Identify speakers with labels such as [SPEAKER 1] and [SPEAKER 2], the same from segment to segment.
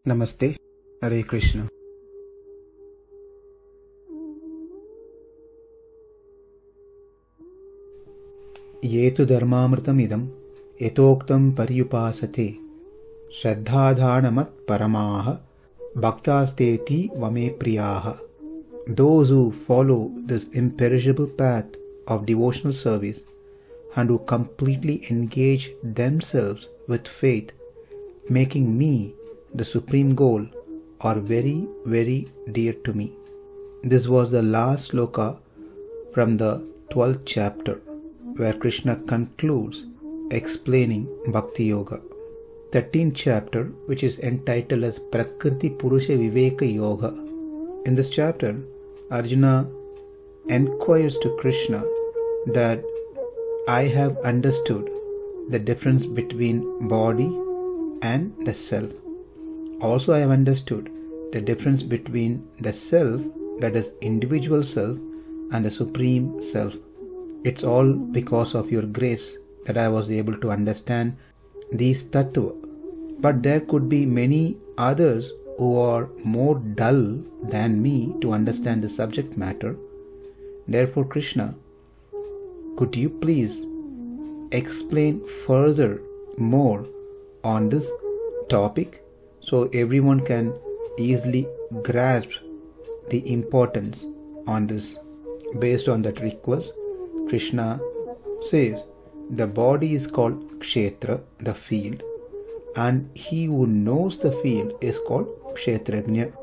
[SPEAKER 1] Namaste, Hare Krishna. Yetu dharmamritam idam yatoktam paryupasate Śhraddhādhānamat paramaha bhaktasteti vame priyaha. Those who follow this imperishable path of devotional service and who completely engage themselves with faith, making me the supreme goal, are very, very dear to me. This was the last sloka from the 12th chapter, where Krishna concludes explaining Bhakti Yoga. 13th chapter, which is entitled as Prakriti Purusha Viveka Yoga. In this chapter, Arjuna enquires to Krishna that I have understood the difference between body and the self. Also, I have understood the difference between the self, that is individual self, and the supreme self. It's all because of your grace that I was able to understand these tattva. But there could be many others who are more dull than me to understand the subject matter. Therefore, Krishna, could you please explain further more on this topic so everyone can easily grasp the importance on this? Based on that request, Krishna says the body is called Kṣhetra, the field, and he who knows the field is called Kṣhetrajña.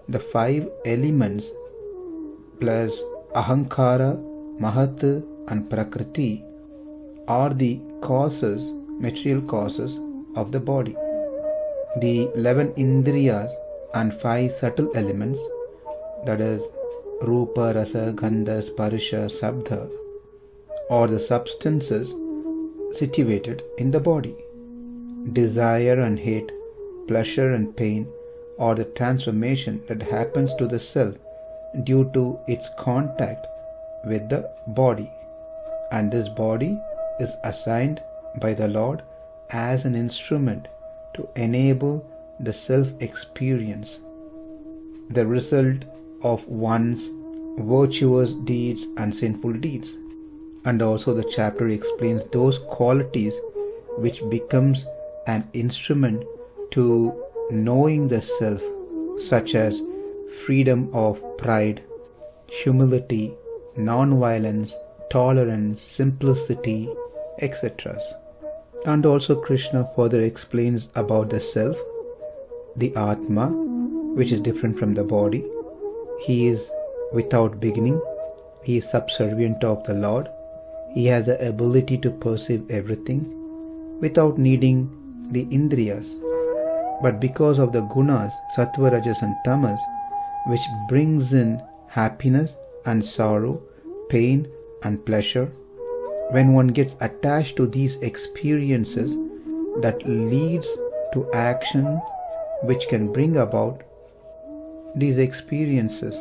[SPEAKER 1] The 5 elements plus Ahankara, Mahat and Prakriti are the causes, material causes of the body. The 11 Indriyas and 5 subtle elements, that is Rupa, Rasa, Gandha, Sparsha, Śhraddhā, are the substances situated in the body. Desire and hate, pleasure and pain are the transformation that happens to the self due to its contact with the body. And this body is assigned by the Lord as an instrument to enable the self-experience, the result of one's virtuous deeds and sinful deeds. And also the chapter explains those qualities which becomes an instrument to knowing the self, such as freedom of pride, humility, non-violence, tolerance, simplicity, etc. And also Krishna further explains about the self, the Atma, which is different from the body. He is without beginning. He is subservient of the Lord. He has the ability to perceive everything without needing the Indriyas. But because of the Gunas, Sattva, Rajas and Tamas, which brings in happiness and sorrow, pain and pleasure, when one gets attached to these experiences, that leads to action which can bring about these experiences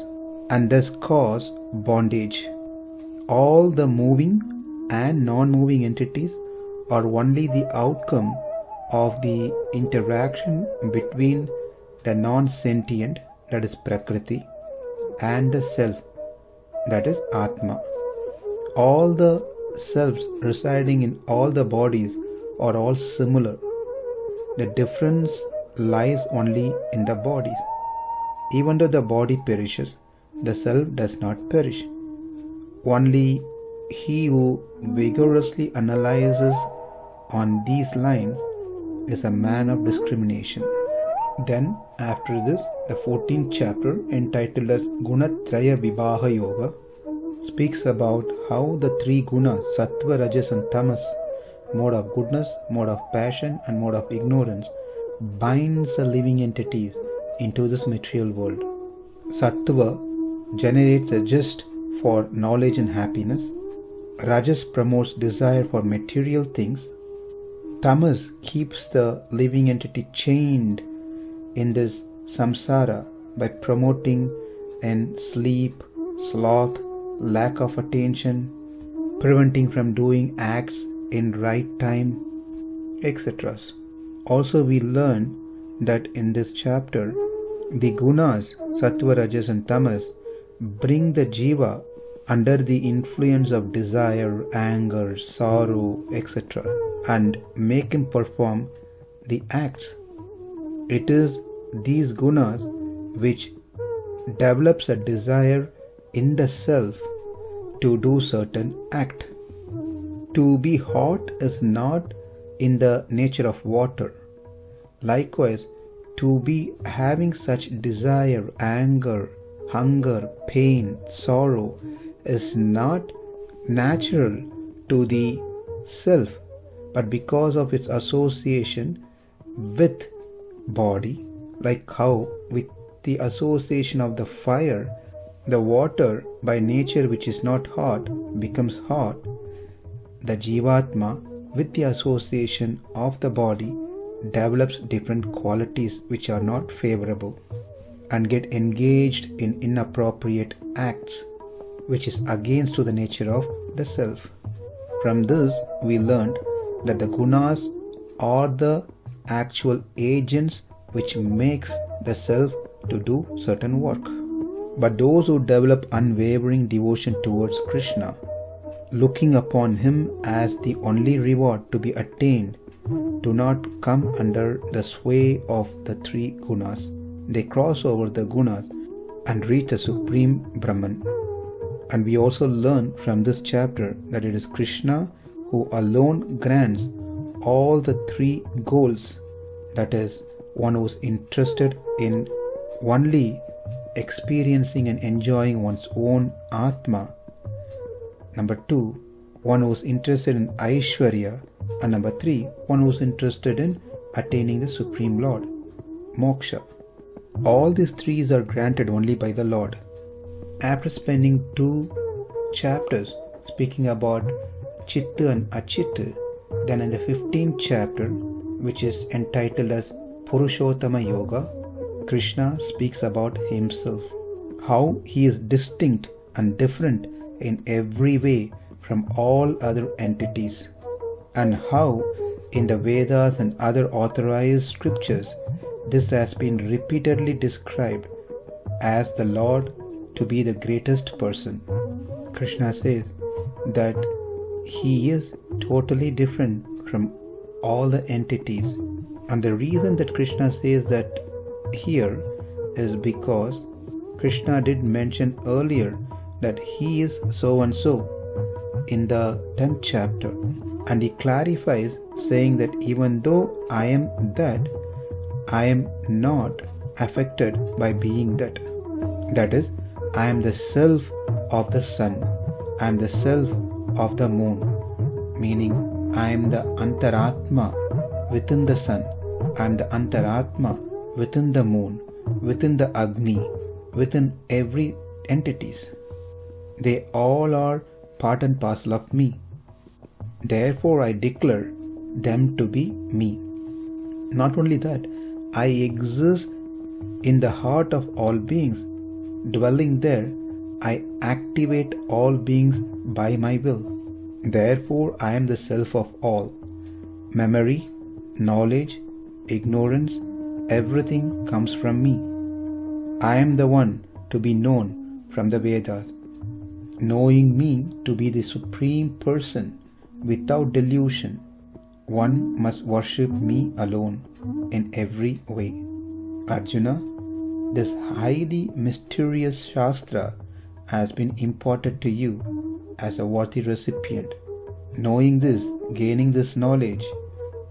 [SPEAKER 1] and thus cause bondage. All the moving and non-moving entities are only the outcome of the interaction between the non-sentient, that is Prakriti, and the self, that is Atma. All the selves residing in all the bodies are all similar. The difference lies only in the bodies. Even though the body perishes, the self does not perish. Only he who vigorously analyzes on these lines is a man of discrimination. Then, after this, the 14th chapter, entitled as Traya Vibhāga Yoga, speaks about how the 3 gunas, Sattva, Rajas and Tamas, mode of goodness, mode of passion and mode of ignorance, binds the living entities into this material world. Sattva generates a gist for knowledge and happiness. Rajas promotes desire for material things. Tamas keeps the living entity chained in this samsara by promoting in sleep, sloth, lack of attention, preventing from doing acts in right time, etc. Also we learn that in this chapter, the gunas, sattva, rajas and tamas, bring the jiva under the influence of desire, anger, sorrow, etc., and make him perform the acts. It is these gunas which develops a desire in the self to do certain act. To be hot is not in the nature of water. Likewise, to be having such desire, anger, hunger, pain, sorrow is not natural to the self, but because of its association with body, like how with the association of the fire, the water by nature which is not hot becomes hot, the jivatma with the association of the body develops different qualities which are not favorable and get engaged in inappropriate acts which is against to the nature of the self. From this we learned that the gunas are the actual agents which makes the self to do certain work. But those who develop unwavering devotion towards Krishna, looking upon him as the only reward to be attained, do not come under the sway of the three gunas. They cross over the gunas and reach the supreme Brahman. And we also learn from this chapter that it is Krishna who alone grants all the three goals. That is, one who is interested in only experiencing and enjoying one's own Atma. Number 2, one who is interested in Aishwarya. And number 3, one who is interested in attaining the Supreme Lord, Moksha. All these threes are granted only by the Lord. After spending 2 chapters speaking about Chitta and Achitta, then in the 15th chapter, which is entitled as Puruṣhottam Yoga, Krishna speaks about himself, how he is distinct and different in every way from all other entities, and how in the Vedas and other authorized scriptures this has been repeatedly described as the Lord to be the greatest person. Krishna says that he is totally different from all the entities, and the reason that Krishna says that here is because Krishna did mention earlier that he is so and so in the 10th chapter, and he clarifies saying that even though I am that, I am not affected by being that. That is, I am the self of the sun, I am the self of the moon, meaning I am the Antaratma within the sun, I am the Antaratma within the moon, within the Agni, within every entities. They all are part and parcel of me. Therefore I declare them to be me. Not only that, I exist in the heart of all beings. Dwelling there, I activate all beings by my will. Therefore I am the self of all. Memory, knowledge, ignorance, everything comes from me. I am the one to be known from the Vedas. Knowing me to be the supreme person without delusion, one must worship me alone in every way. Arjuna, this highly mysterious Shastra has been imparted to you as a worthy recipient. Knowing this, gaining this knowledge,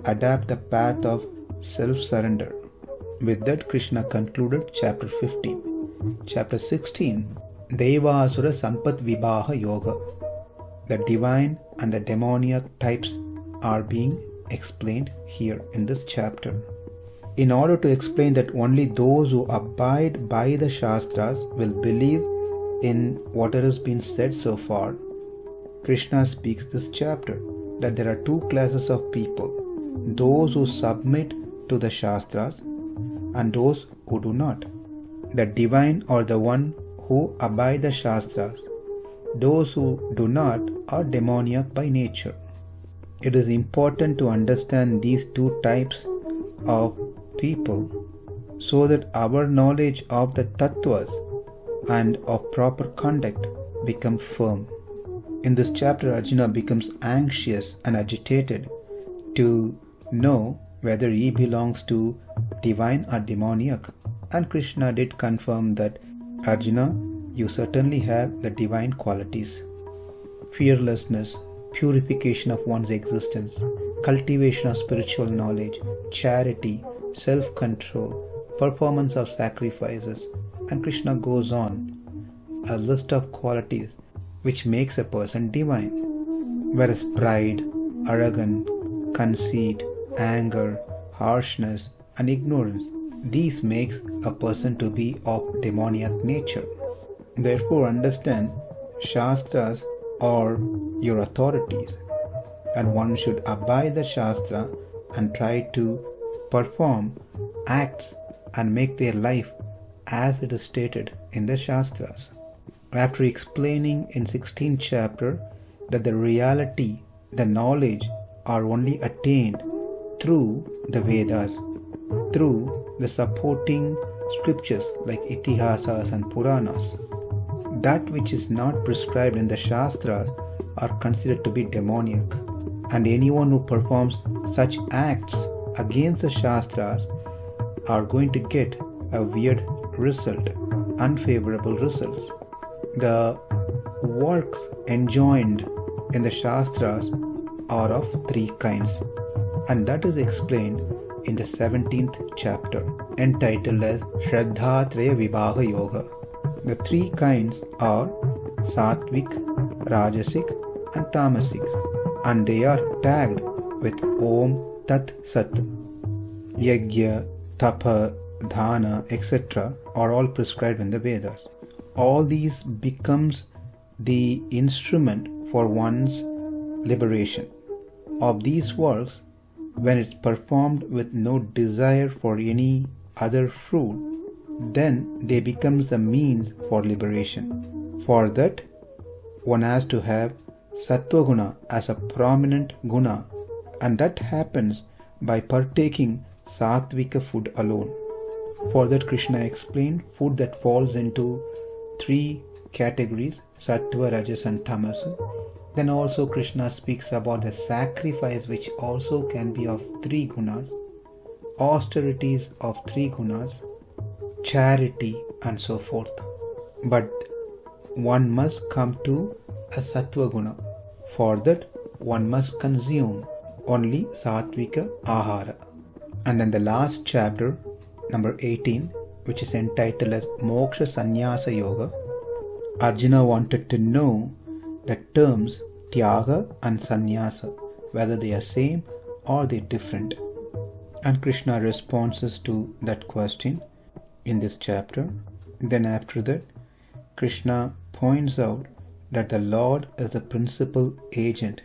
[SPEAKER 1] adapt the path of self-surrender. With that, Krishna concluded chapter 15. Chapter 16, Daivāsura Sampad Vibhāg Yoga. The divine and the demoniac types are being explained here in this chapter. In order to explain that only those who abide by the Shastras will believe in what has been said so far, Krishna speaks this chapter that there are 2 classes of people, those who submit to the Shastras and those who do not. The divine are the one who abide the Shastras. Those who do not are demoniac by nature. It is important to understand these 2 types of people so that our knowledge of the tattvas and of proper conduct become firm. In this chapter, Arjuna becomes anxious and agitated to know whether he belongs to divine or demoniac. And Krishna did confirm that, Arjuna, you certainly have the divine qualities. Fearlessness, purification of one's existence, cultivation of spiritual knowledge, charity, self-control, performance of sacrifices, and Krishna goes on, a list of qualities which makes a person divine. Whereas pride, arrogance, conceit, anger, harshness, and ignorance, these makes a person to be of demoniac nature. Therefore understand, Shastras are your authorities, and one should abide the Shastra and try to perform acts and make their life as it is stated in the Shastras. After explaining in 16th chapter that the reality, the knowledge are only attained through the Vedas, through the supporting scriptures like Itihasas and Puranas. That which is not prescribed in the Shastras are considered to be demoniac, and anyone who performs such acts against the Shastras are going to get a weird result, unfavorable results. The works enjoined in the Shastras are of three kinds, and that is explained in the 17th chapter, entitled as Śhraddhā Traya Vibhāg Yoga. The three kinds are Sattvic, Rajasic, and Tamasic, and they are tagged with Om Tat Sat. Yajna, Tapa, Dhana, etc. are all prescribed in the Vedas. All these becomes the instrument for one's liberation. Of these works, when it's performed with no desire for any other fruit, then they becomes the means for liberation. For that, one has to have Sattva Guna as a prominent guna, and that happens by partaking Sattvika food alone. For that, Krishna explained food that falls into three categories, Sattva, Rajas and Tamas. Then also Krishna speaks about the sacrifice which also can be of three gunas, austerities of three gunas, charity and so forth. But one must come to a Sattva Guna. For that, one must consume only Sattvika Ahara. And then the last chapter, number 18, which is entitled as Mokṣha Sanyās Yog, Arjuna wanted to know the terms Tyaga and Sannyasa, whether they are same or they different. And Krishna responses to that question in this chapter. Then after that, Krishna points out that the Lord is the principal agent,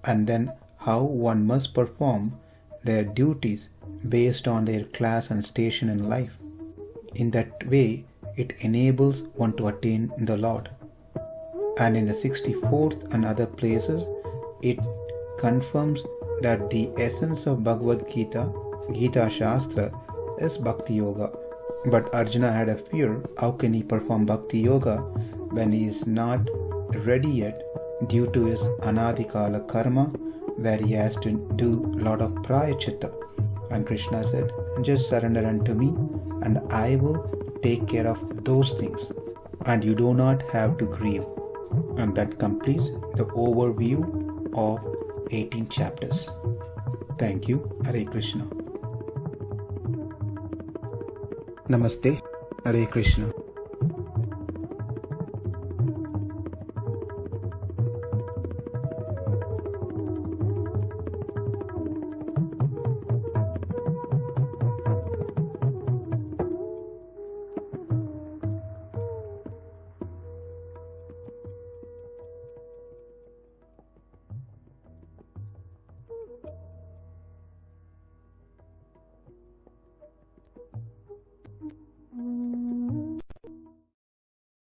[SPEAKER 1] and then how one must perform their duties based on their class and station in life. In that way, it enables one to attain the Lord. And in the 64th and other places, it confirms that the essence of Bhagavad Gita, Gita Shastra, is Bhakti Yoga. But Arjuna had a fear, how can he perform Bhakti Yoga when he is not ready yet due to his Anadikala karma, where he has to do a lot of Prayachita. And Krishna said, just surrender unto me and I will take care of those things, and you do not have to grieve. And that completes the overview of 18 chapters. Thank you. Hare Krishna. Namaste. Hare Krishna.